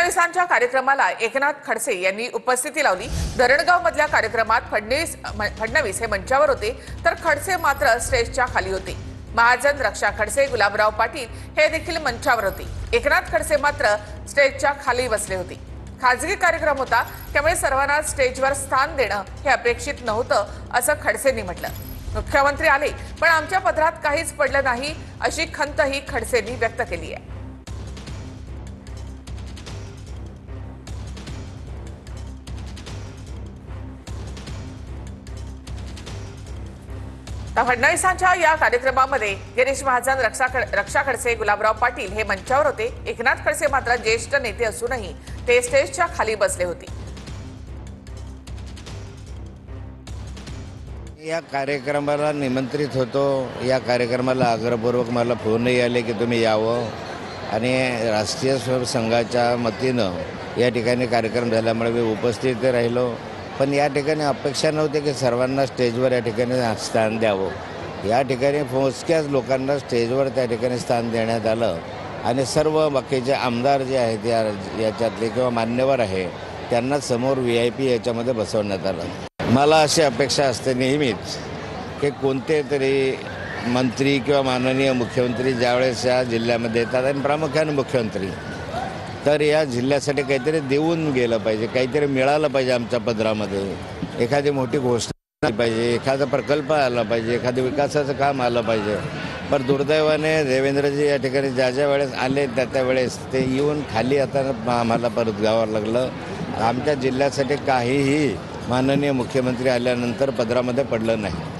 फडणवीसांच्या कार्यक्रमाला एकनाथ खडसे यांनी उपस्थिती लावली। धरणगाव मधल्या कार्यक्रमात फडणवीस हे मंचावर होते, तर खडसे मात्र स्टेजच्या खाली होते। महाजन, रक्षा खडसे, गुलाबराव पाटील हे देखील मंचावर होते। एकनाथ खडसे मात्र स्टेजच्या खाली बसले होते। खासगी कार्यक्रम होता, त्यामुळे सर्वांना स्टेजवर स्थान देणं हे अपेक्षित नव्हतं, असं खडसेंनी म्हटलं। मुख्यमंत्री आले, पण आमच्या पदरात काहीच पडलं नाही, अशी खंतही खडसेंनी व्यक्त केली आहे। फडणवीसांच्या या कार्यक्रमामध्ये गिरीश महाजन, रक्षा खडसे, गुलाबराव पाटील हे मंचावर होते। एकनाथ खडसे मात्र ज्येष्ठ नेते असूनही ते स्टेजच्या खाली बसले होते। या कार्यक्रमाला निमंत्रित होतो। या कार्यक्रमाला आग्रहपूर्वक मला फोनही आले की तुम्ही यावं, आणि राष्ट्रीय स्वयंसेवक संघाच्या वतीनं या ठिकाणी कार्यक्रम झाल्यामुळे मी उपस्थित राहिलो। पण या ठिकाणी अपेक्षा नव्हती की सर्वांना स्टेजवर या ठिकाणी स्थान द्यावं। या ठिकाणी मोजक्याच लोकांना स्टेजवर त्या ठिकाणी स्थान देण्यात आलं, आणि सर्व बाकीचे आमदार जे आहेत याच्यातले किंवा मान्यवर आहे त्यांना समोर VIP याच्यामध्ये बसवण्यात आलं। मला अशी अपेक्षा असते नेहमीच की कोणते तरी मंत्री किंवा माननीय मुख्यमंत्री ज्यावेळेस या जिल्ह्यामध्ये येतात, आणि प्रामुख्याने मुख्यमंत्री, तर या जिल्ह्यासाठी काहीतरी देऊन गेलं पाहिजे, काहीतरी मिळालं पाहिजे। आमच्या पदरामध्ये एखादी मोठी घोषणा पाहिजे, एखादा प्रकल्प आला पाहिजे, एखादं विकासाचं काम आलं पाहिजे। पण दुर्दैवाने देवेंद्रजी या ठिकाणी ज्या वेळेस आले त्या वेळेस ते येऊन खाली आता आम्हाला परत जावं लागलं। आमच्या जिल्ह्यासाठी काहीही माननीय मुख्यमंत्री आल्यानंतर पदरामध्ये पडलं नाही।